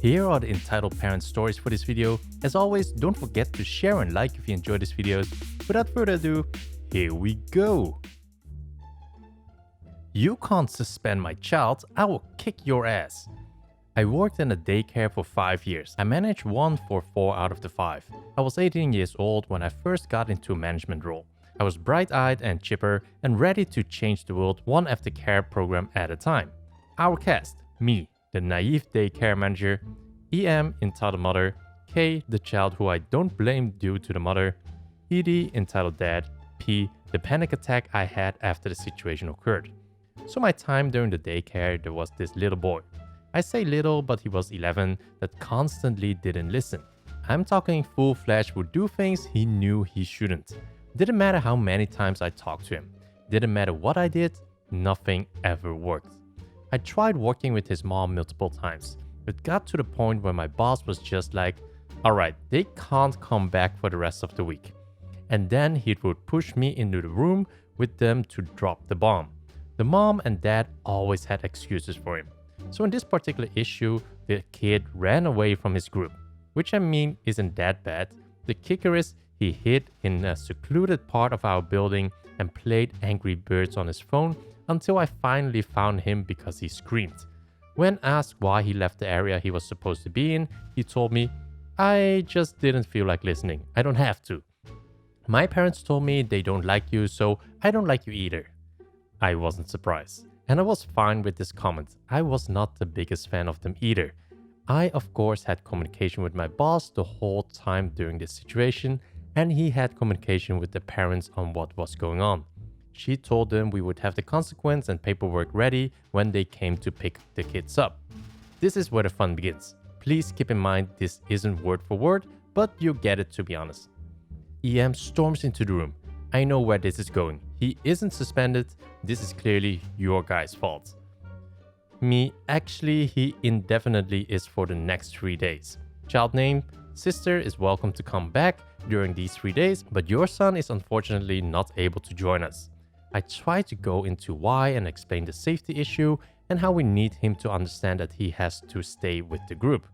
Here are the entitled parent stories for this video. As always, don't forget to share and like if you enjoyed this video. Without further ado, here we go. You can't suspend my child, I will kick your ass. I worked in a daycare for 5 years. I managed one for 4 out of the 5. I was 18 years old when I first got into a management role. I was bright-eyed and chipper and ready to change the world one aftercare program at a time. Our cast: me, the naive daycare manager; EM, entitled mother; K, the child who I don't blame due to the mother; ED, entitled dad; P, the panic attack I had after the situation occurred. So my time during the daycare, there was this little boy. I say little, but he was 11, that constantly didn't listen. I'm talking full-fledged would do things he knew he shouldn't. Didn't matter how many times I talked to him. Didn't matter what I did, nothing ever worked. I tried working with his mom multiple times. It got to the point where my boss was just like, alright, they can't come back for the rest of the week. And then he would push me into the room with them to drop the bomb. The mom and dad always had excuses for him. So in this particular issue, the kid ran away from his group, which I mean isn't that bad. The kicker is he hid in a secluded part of our building and played Angry Birds on his phone until I finally found him because he screamed. When asked why he left the area he was supposed to be in, he told me, "I just didn't feel like listening. I don't have to. My parents told me they don't like you, so I don't like you either." I wasn't surprised, and I was fine with this comment. I was not the biggest fan of them either. I, of course, had communication with my boss the whole time during this situation, and he had communication with the parents on what was going on. She told them we would have the consequence and paperwork ready when they came to pick the kids up. This is where the fun begins. Please keep in mind this isn't word for word, but you get it to be honest. EM storms into the room. I know where this is going. He isn't suspended. This is clearly your guy's fault. Me, actually, he indefinitely is for the next 3 days. Child name: sister is welcome to come back during these 3 days, but your son is unfortunately not able to join us. I try to go into why and explain the safety issue and how we need him to understand that he has to stay with the group.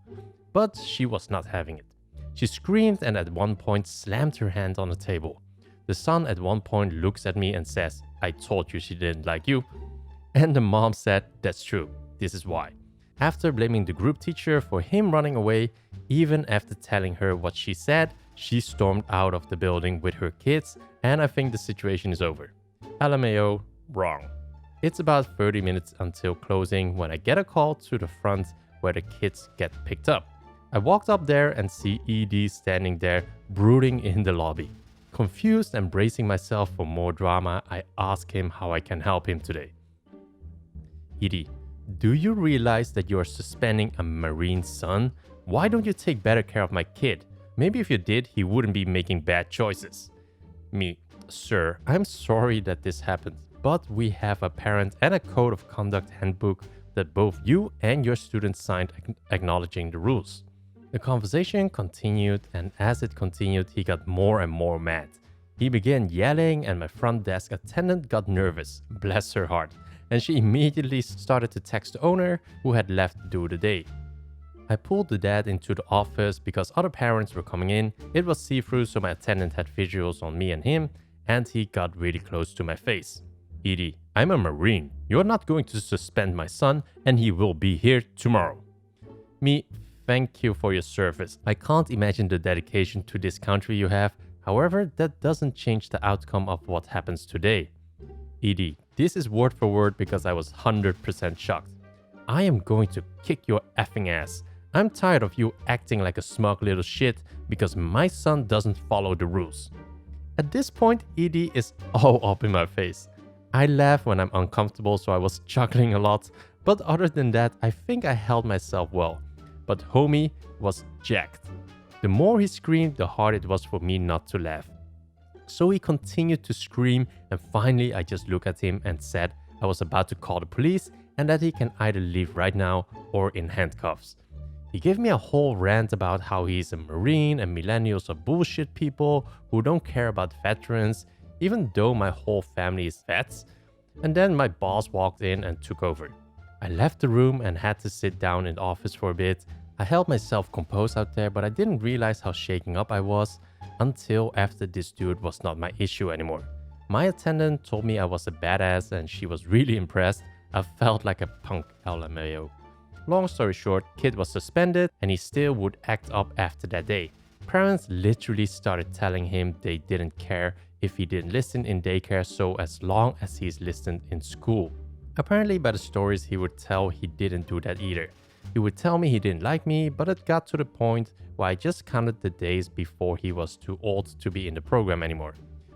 But she was not having it. She screamed and at one point slammed her hand on the table. The son at one point looks at me and says, "I told you she didn't like you." And the mom said, "That's true. This is why." After blaming the group teacher for him running away, even after telling her what she said, she stormed out of the building with her kids, and I think the situation is over. LMAO, wrong. It's about 30 minutes until closing when I get a call to the front where the kids get picked up. I walked up there and see ED standing there brooding in the lobby. Confused and bracing myself for more drama, I ask him how I can help him today. ED, do you realize that you are suspending a Marine son? Why don't you take better care of my kid? Maybe if you did, he wouldn't be making bad choices. Me, sir, I'm sorry that this happened, but we have a parent and a code of conduct handbook that both you and your students signed acknowledging the rules. The conversation continued, and as it continued, he got more and more mad. He began yelling, and my front desk attendant got nervous, bless her heart, and she immediately started to text the owner who had left to do the day. I pulled the dad into the office because other parents were coming in. It was see-through, so my attendant had visuals on me and him, and he got really close to my face. ED, I'm a Marine. You're not going to suspend my son, and he will be here tomorrow. Me, thank you for your service. I can't imagine the dedication to this country you have. However, that doesn't change the outcome of what happens today. ED, this is word for word because I was 100% shocked. I am going to kick your effing ass. I'm tired of you acting like a smug little shit because my son doesn't follow the rules. At this point, ED is all up in my face. I laugh when I'm uncomfortable, so I was chuckling a lot, but other than that, I think I held myself well. But homie was jacked. The more he screamed, the harder it was for me not to laugh. So he continued to scream, and finally I just looked at him and said I was about to call the police and that he can either leave right now or in handcuffs. He gave me a whole rant about how he's a Marine and millennials are bullshit people who don't care about veterans, even though my whole family is vets. And then my boss walked in and took over. I left the room and had to sit down in the office for a bit. I held myself composed out there, but I didn't realize how shaken up I was until after this dude was not my issue anymore. My attendant told me I was a badass and she was really impressed. I felt like a punk LMAO. Long story short, kid was suspended and he still would act up after that day. Parents literally started telling him they didn't care if he didn't listen in daycare, so as long as he's listened in school. Apparently by the stories he would tell, he didn't do that either. He would tell me he didn't like me, but it got to the point where I just counted the days before he was too old to be in the program anymore.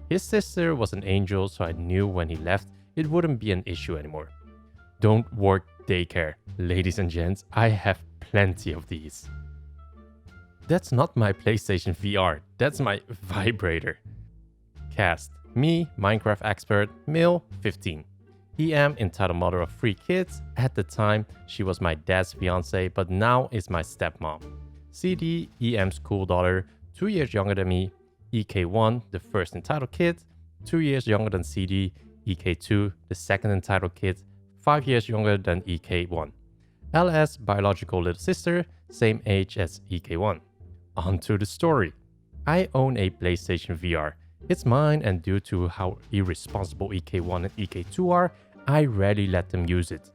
His sister was an angel, so I knew when he left, it wouldn't be an issue anymore. Don't work daycare. Ladies and gents, I have plenty of these. That's not my PlayStation VR, that's my vibrator. Cast: me, Minecraft expert, male, 15. EM, entitled mother of 3 kids. At the time, she was my dad's fiance, but now is my stepmom. CD, EM's cool daughter, 2 years younger than me. EK1, the first entitled kid, 2 years younger than CD. EK2, the second entitled kid, 5 years younger than EK1. LS, biological little sister, same age as EK1. On to the story. I own a PlayStation VR. It's mine, and due to how irresponsible EK1 and EK2 are, I rarely let them use it.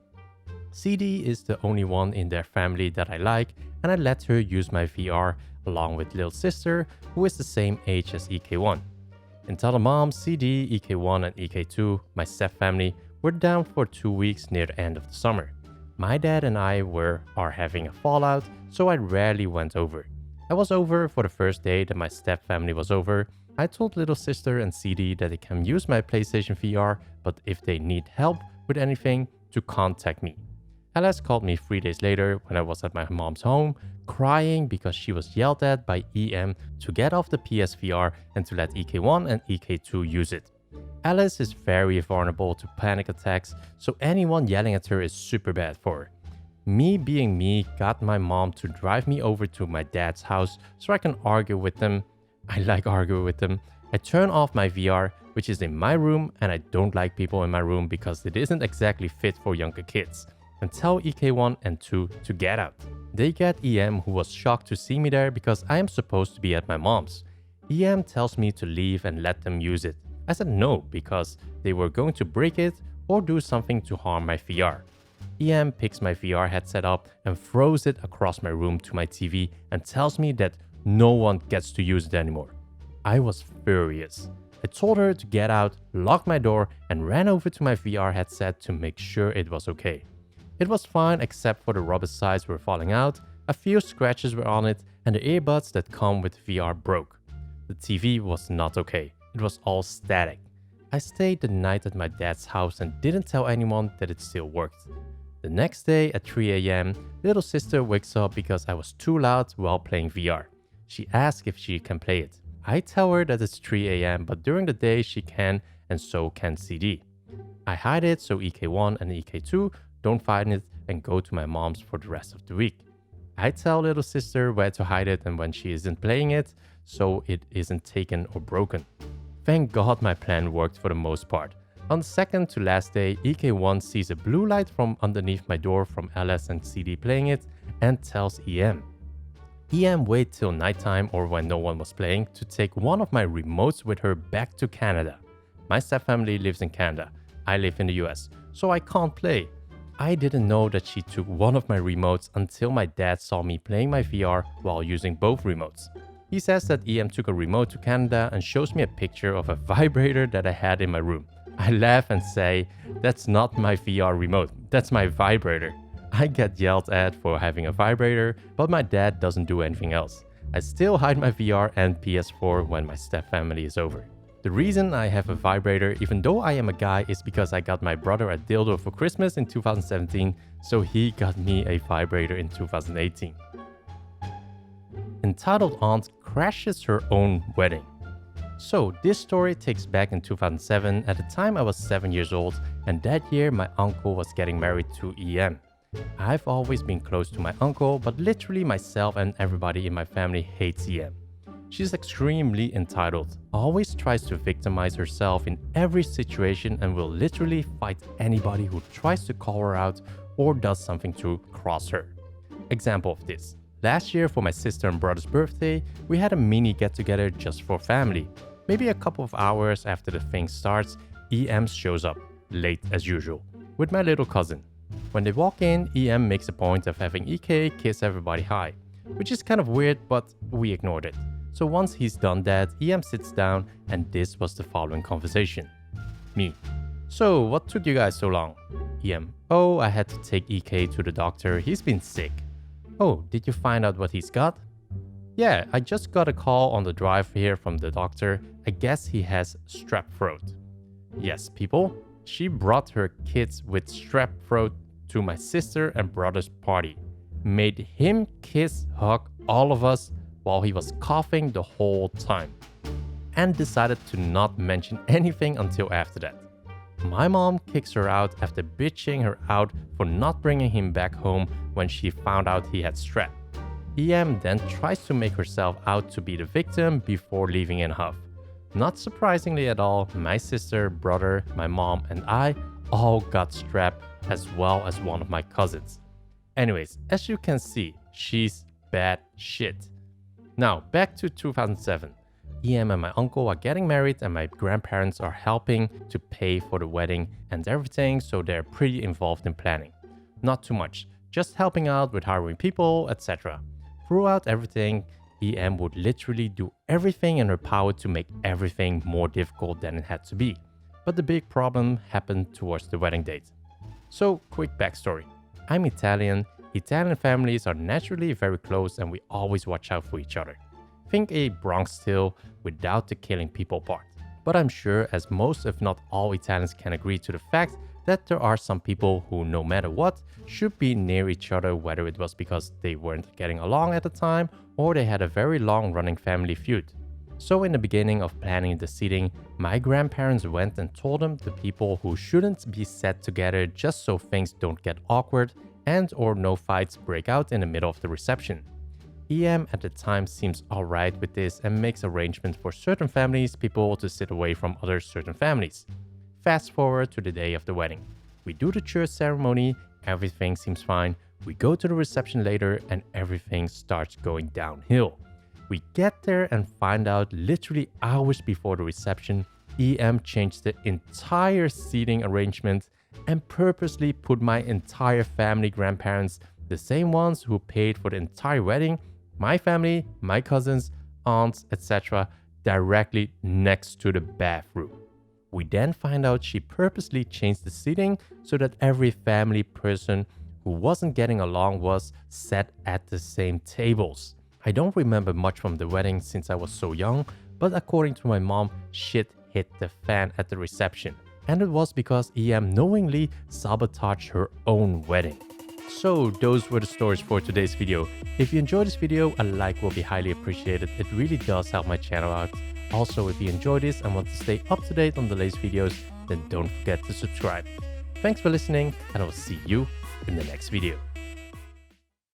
CD is the only one in their family that I like, and I let her use my VR along with little sister, who is the same age as EK1. Entitled mom, CD, EK1 and EK2, my step family, were down for 2 weeks near the end of the summer. My dad and I are having a fallout, so I rarely went over. I was over for the first day that my step family was over. I told little sister and CD that they can use my PlayStation VR, but if they need help with anything, to contact me. Alice called me 3 days later when I was at my mom's home, crying because she was yelled at by EM to get off the PSVR and to let EK1 and EK2 use it. Alice is very vulnerable to panic attacks, so anyone yelling at her is super bad for her. Me being me got my mom to drive me over to my dad's house so I can argue with them. I like arguing with them. I turn off my VR, which is in my room, and I don't like people in my room because it isn't exactly fit for younger kids, and tell EK1 and 2 to get out. They get EM, who was shocked to see me there because I am supposed to be at my mom's. EM tells me to leave and let them use it. I said no because they were going to break it or do something to harm my VR. EM picks my VR headset up and throws it across my room to my TV and tells me that no one gets to use it anymore. I was furious. I told her to get out, locked my door, and ran over to my VR headset to make sure it was okay. It was fine except for the rubber sides were falling out, a few scratches were on it, and the earbuds that come with VR broke. The TV was not okay. It was all static. I stayed the night at my dad's house and didn't tell anyone that it still worked. The next day at 3 a.m, little sister wakes up because I was too loud while playing VR. She asks if she can play it. I tell her that it's 3 a.m, but during the day she can, and so can CD. I hide it so EK1 and EK2 don't find it and go to my mom's for the rest of the week. I tell little sister where to hide it and when she isn't playing it, so it isn't taken or broken. Thank God my plan worked for the most part. On the second to last day, EK1 sees a blue light from underneath my door from LS and CD playing it and tells EM. EM waited till nighttime or when no one was playing to take one of my remotes with her back to Canada. My stepfamily lives in Canada. I live in the US, so I can't play. I didn't know that she took one of my remotes until my dad saw me playing my VR while using both remotes. He says that EM took a remote to Canada and shows me a picture of a vibrator that I had in my room. I laugh and say, that's not my VR remote, that's my vibrator. I get yelled at for having a vibrator, but my dad doesn't do anything else. I still hide my VR and PS4 when my stepfamily is over. The reason I have a vibrator, even though I am a guy, is because I got my brother a dildo for Christmas in 2017, so he got me a vibrator in 2018. Entitled aunt crashes her own wedding. So this story takes back in 2007. At the time I was 7 years old, and that year my uncle was getting married to EM. I've always been close to my uncle, but literally myself and everybody in my family hates EM. She's extremely entitled, always tries to victimize herself in every situation and will literally fight anybody who tries to call her out or does something to cross her. Example of this. Last year for my sister and brother's birthday, we had a mini get-together just for family. Maybe a couple of hours after the thing starts, EM shows up, late as usual, with my little cousin. When they walk in, EM makes a point of having EK kiss everybody hi, which is kind of weird, but we ignored it. So once he's done that, EM sits down and this was the following conversation. Me. So what took you guys so long? EM. Oh, I had to take EK to the doctor, he's been sick. Oh, did you find out what he's got? Yeah, I just got a call on the drive here from the doctor. I guess he has strep throat. Yes, people, she brought her kids with strep throat to my sister and brother's party. Made him kiss, hug all of us while he was coughing the whole time. And decided to not mention anything until after that. My mom kicks her out after bitching her out for not bringing him back home when she found out he had strep. EM then tries to make herself out to be the victim before leaving in a huff. Not surprisingly at all, my sister, brother, my mom, and I all got strep, as well as one of my cousins. Anyways, as you can see, she's bad shit. Now, back to 2007. EM and my uncle are getting married and my grandparents are helping to pay for the wedding and everything, so they're pretty involved in planning. Not too much, just helping out with hiring people, etc. Throughout everything, EM would literally do everything in her power to make everything more difficult than it had to be. But the big problem happened towards the wedding date. So, quick backstory. I'm Italian. Italian families are naturally very close and we always watch out for each other. Think a Bronx Tale without the killing people part. But I'm sure as most if not all Italians can agree to the fact that there are some people who no matter what should be near each other, whether it was because they weren't getting along at the time or they had a very long running family feud. So in the beginning of planning the seating, my grandparents went and told them the people who shouldn't be sat together just so things don't get awkward and or no fights break out in the middle of the reception. EM at the time seems alright with this and makes arrangements for certain families, people to sit away from other certain families. Fast forward to the day of the wedding. We do the church ceremony, everything seems fine. We go to the reception later and everything starts going downhill. We get there and find out literally hours before the reception, EM changed the entire seating arrangement and purposely put my entire family, grandparents, the same ones who paid for the entire wedding, my family, my cousins, aunts, etc., directly next to the bathroom. We then find out she purposely changed the seating so that every family person who wasn't getting along was sat at the same tables. I don't remember much from the wedding since I was so young, but according to my mom, shit hit the fan at the reception. And it was because EM knowingly sabotaged her own wedding. So those were the stories for today's video. If you enjoyed this video, a like will be highly appreciated. It really does help my channel out. Also, if you enjoyed this and want to stay up to date on the latest videos, then don't forget to subscribe. Thanks for listening and I will see you in the next video.